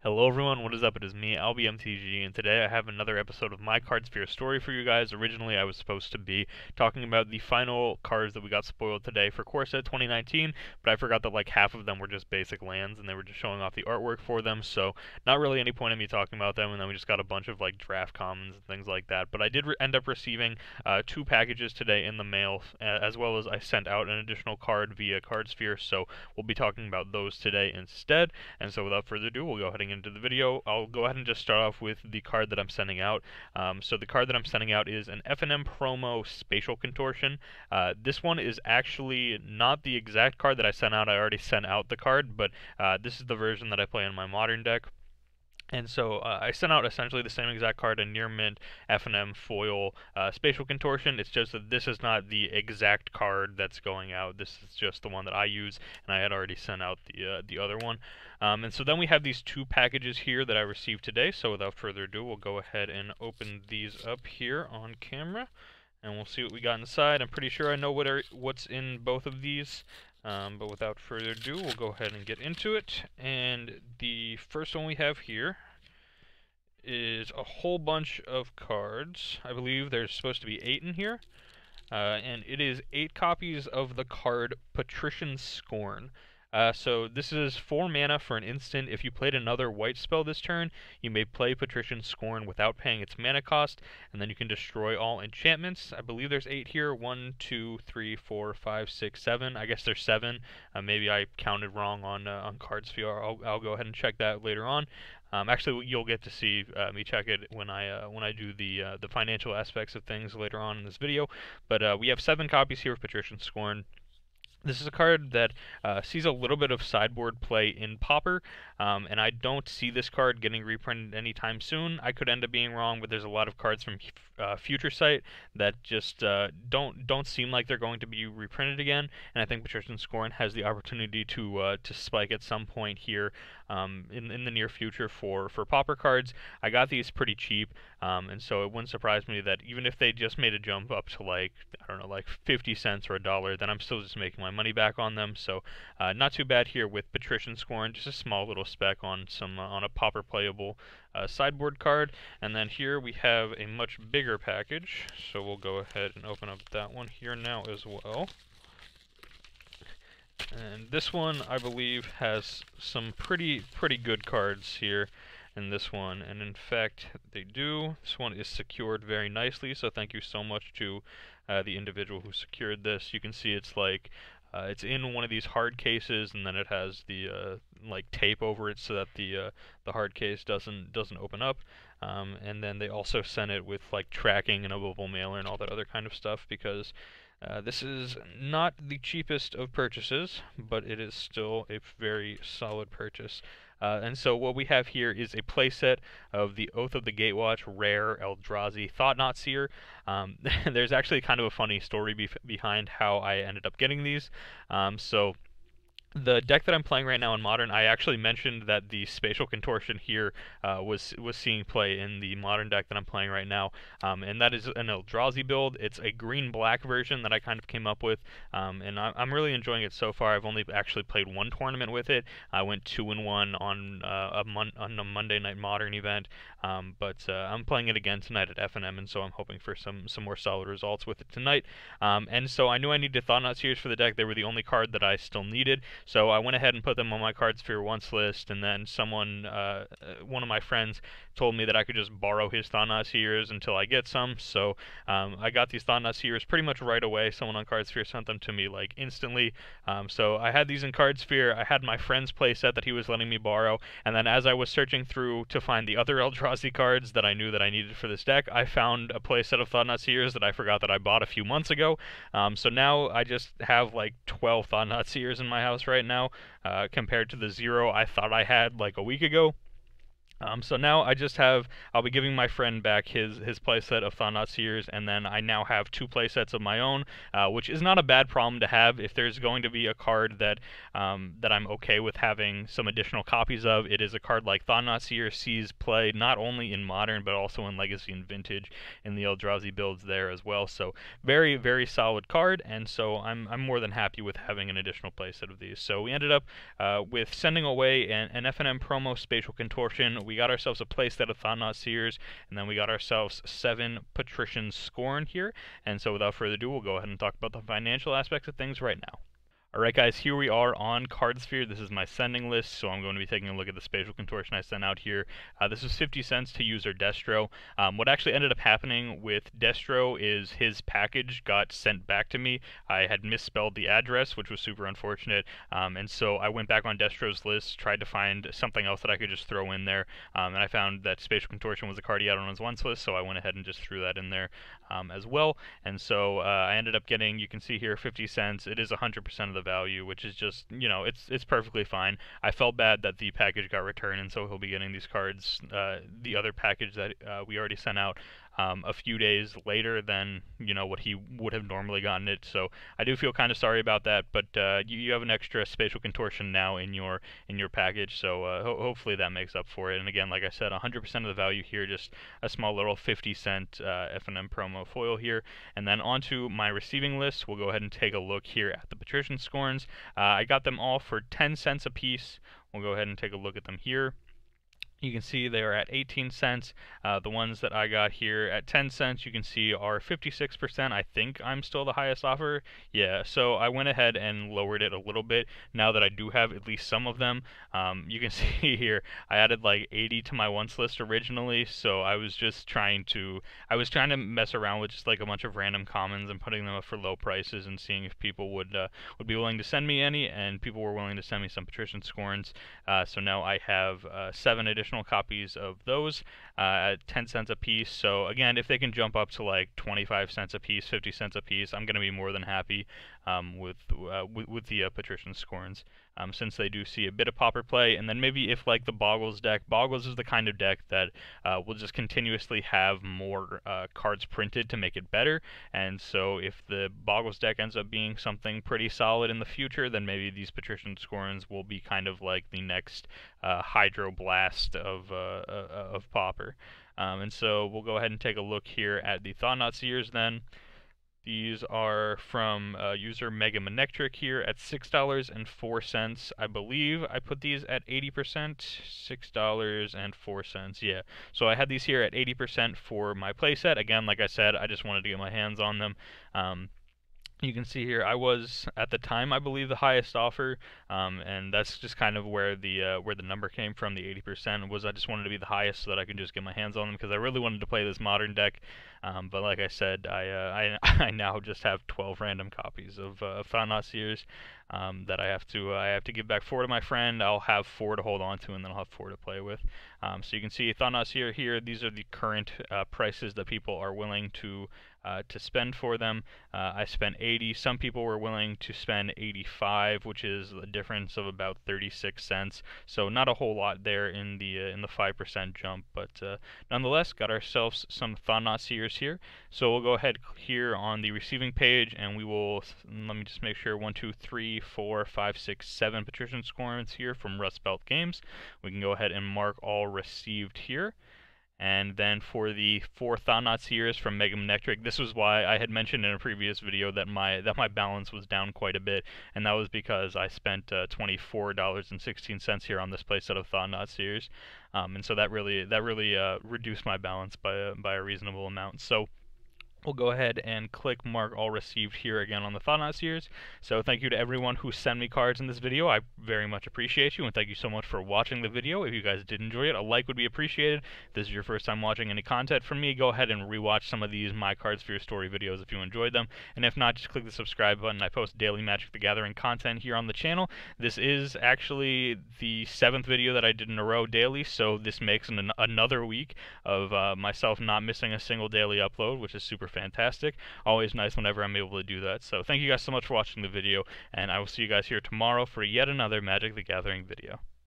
Hello everyone, what is up? It is me, AlbyMTG, and today I have another episode of my Cardsphere story for you guys. Originally I was supposed to be talking about the final cards that we got spoiled today for Core Set 2019, but I forgot that like half of them were just basic lands and they were just showing off the artwork for them, so not really any point in me talking about them, and then we just got a bunch of like draft commons and things like that. But I did end up receiving two packages today in the mail, as well as I sent out an additional card via Cardsphere, so we'll be talking about those today instead. And so without further ado, we'll go ahead and get into the video. I'll go ahead and just start off with the card that I'm sending out. So the card that I'm sending out is an F&M promo Spatial Contortion. This one is actually not the exact card that I sent out. I already sent out the card, but this is the version that I play in my modern deck. And so I sent out essentially the same exact card, a near mint F&M foil Spatial Contortion. It's just that this is not the exact card that's going out. This is just the one that I use, and I had already sent out the other one. And so then we have these two packages here that I received today. So without further ado, we'll go ahead and open these up here on camera, and we'll see what we got inside. I'm pretty sure I know what's in both of these. But without further ado, we'll go ahead and get into it. And the first one we have here is a whole bunch of cards. I believe there's supposed to be 8 in here. And it is 8 copies of the card Patrician Scorn. So this is 4 mana for an instant. If you played another white spell this turn, you may play Patrician Scorn without paying its mana cost, and then you can destroy all enchantments. I believe there's 8 here. 1, 2, 3, 4, 5, 6, 7. I guess there's 7. Maybe I counted wrong on Cardsphere. I'll go ahead and check that later on. Actually, you'll get to see me check it when I do the financial aspects of things later on in this video. But we have 7 copies here of Patrician Scorn. This is a card that sees a little bit of sideboard play in Pauper, and I don't see this card getting reprinted anytime soon. I could end up being wrong, but there's a lot of cards from Future Sight that just don't seem like they're going to be reprinted again, and I think Patrician Scorn has the opportunity to spike at some point here in the near future for Pauper cards. I got these pretty cheap, and so it wouldn't surprise me that even if they just made a jump up to like, I don't know, like 50 cents or $1, then I'm still just making my money back on them. So not too bad here with Patrician Scorn, just a small little spec on on a Pauper playable sideboard card. And then here we have a much bigger package, so we'll go ahead and open up that one here now as well. And this one, I believe, has some pretty good cards here in this one, and in fact they do. This one is secured very nicely, so thank you so much to the individual who secured this. You can see it's like it's in one of these hard cases, and then it has the like tape over it so that the hard case doesn't open up. And then they also sent it with like tracking and a mobile mailer and all that other kind of stuff, because this is not the cheapest of purchases, but it is still a very solid purchase. And so what we have here is a playset of the Oath of the Gatewatch Rare Eldrazi Thought-Knot Seer. There's actually kind of a funny story behind how I ended up getting these. So the deck that I'm playing right now in Modern, I actually mentioned that the Spatial Contortion here was seeing play in the Modern deck that I'm playing right now, and that is an Eldrazi build. It's a green-black version that I kind of came up with, and I'm really enjoying it so far. I've only actually played 1 tournament with it. I went 2-1 on a Monday Night Modern event, but I'm playing it again tonight at F&M, and so I'm hoping for some more solid results with it tonight. And so I knew I needed Thought-Knot Seers for the deck. They were the only card that I still needed. So I went ahead and put them on my Cardsphere once list, and then someone, one of my friends, told me that I could just borrow his Thought-Knot Seers until I get some. So I got these Thought-Knot Seers pretty much right away. Someone on Cardsphere sent them to me like instantly. So I had these in Cardsphere. I had my friend's playset that he was letting me borrow, and then as I was searching through to find the other Eldrazi cards that I knew that I needed for this deck, I found a playset of Thought-Knot Seers that I forgot that I bought a few months ago. So now I just have like 12 Thought-Knot Seers in my house right now, compared to the 0 I thought I had like a week ago. So now I'll be giving my friend back his playset of Thought-Knot Seers, and then I now have 2 playsets of my own, which is not a bad problem to have. If there's going to be a card that I'm okay with having some additional copies of, it is a card like Thought-Knot Seers sees play not only in Modern, but also in Legacy and Vintage, in the Eldrazi builds there as well. So very, very solid card, and so I'm more than happy with having an additional playset of these. So we ended up with sending away an FNM promo Spatial Contortion. We got ourselves a playset of Thought-Knot Seers, and then we got ourselves 7 Patrician Scorn here. And so without further ado, we'll go ahead and talk about the financial aspects of things right now. Alright guys, here we are on Cardsphere. This is my sending list, so I'm going to be taking a look at the Spatial Contortion I sent out here. This was 50 cents to user Destro. What actually ended up happening with Destro is his package got sent back to me. I had misspelled the address, which was super unfortunate, and so I went back on Destro's list, tried to find something else that I could just throw in there, and I found that Spatial Contortion was a card he had on his once list, so I went ahead and just threw that in there as well. And so I ended up getting, you can see here, 50 cents. It is 100% of the value, which is just, you know, it's perfectly fine. I felt bad that the package got returned, and so he'll be getting these cards, the other package that we already sent out, a few days later than, you know, what he would have normally gotten it. So I do feel kind of sorry about that, but you have an extra Spatial Contortion now in your package, so hopefully that makes up for it. And again, like I said, 100% of the value here, just a small little 50-cent FNM promo foil here. And then onto my receiving list, we'll go ahead and take a look here at the Patrician Scorns. I got them all for 10 cents a piece. We'll go ahead and take a look at them here. You can see they are at 18 cents. The ones that I got here at 10 cents, you can see are 56%. I think I'm still the highest offer. Yeah, so I went ahead and lowered it a little bit now that I do have at least some of them. You can see here, I added like 80 to my once list originally, so I was trying to mess around with just like a bunch of random commons and putting them up for low prices and seeing if people would be willing to send me any, and people were willing to send me some Patrician Scorns. So now I have 7 additional copies of those at 10 cents a piece. So again, if they can jump up to like 25 cents a piece, 50 cents a piece, I'm going to be more than happy with the Patrician Scorns, since they do see a bit of popper play. And then maybe if like the Boggles deck, Boggles is the kind of deck that will just continuously have more cards printed to make it better. And so if the Boggles deck ends up being something pretty solid in the future, then maybe these Patrician Scorns will be kind of like the next Hydro Blast of popper. And so we'll go ahead and take a look here at the Thought-Knot Seers then. These are from user Mega Manectric here at $6.04. I believe I put these at 80%, $6.04, yeah. So I had these here at 80% for my playset. Again, like I said, I just wanted to get my hands on them. You can see here I was at the time, I believe, the highest offer, and that's just kind of where the number came from. The 80% was I just wanted to be the highest so that I could just get my hands on them, because I really wanted to play this modern deck. But like I said, I now just have 12 random copies of Thought-Knot Seers that I have to give back 4 to my friend. I'll have 4 to hold on to, and then I'll have 4 to play with. So you can see Thought-Knot Seer here. These are the current prices that people are willing to spend for them. I spent 80. Some people were willing to spend 85, which is a difference of about 36 cents. So not a whole lot there in the 5% jump, but nonetheless, got ourselves some Thought-Knot Seers here. So we'll go ahead here on the receiving page, and we will, let me just make sure, 1, 2, 3, 4, 5, 6, 7 Patrician Scorns here from Rust Belt Games. We can go ahead and mark all received here. And then for the 4 Thought-Knot Seers from Mega Manectric, this was why I had mentioned in a previous video that my balance was down quite a bit, and that was because I spent $24.16 here on this playset of Thought-Knot Seers, and so that really reduced my balance by a reasonable amount. So we'll go ahead and click mark all received here again on the Thought-Knot Seers. So thank you to everyone who sent me cards in this video. I very much appreciate you, and thank you so much for watching the video. If you guys did enjoy it, a like would be appreciated. If this is your first time watching any content from me, go ahead and rewatch some of these My Cardsphere story videos if you enjoyed them. And if not, just click the subscribe button. I post daily Magic the Gathering content here on the channel. This is actually the 7th video that I did in a row daily, so this makes another week of myself not missing a single daily upload, which is super fantastic. Always nice whenever I'm able to do that. So thank you guys so much for watching the video, and I will see you guys here tomorrow for yet another Magic the Gathering video.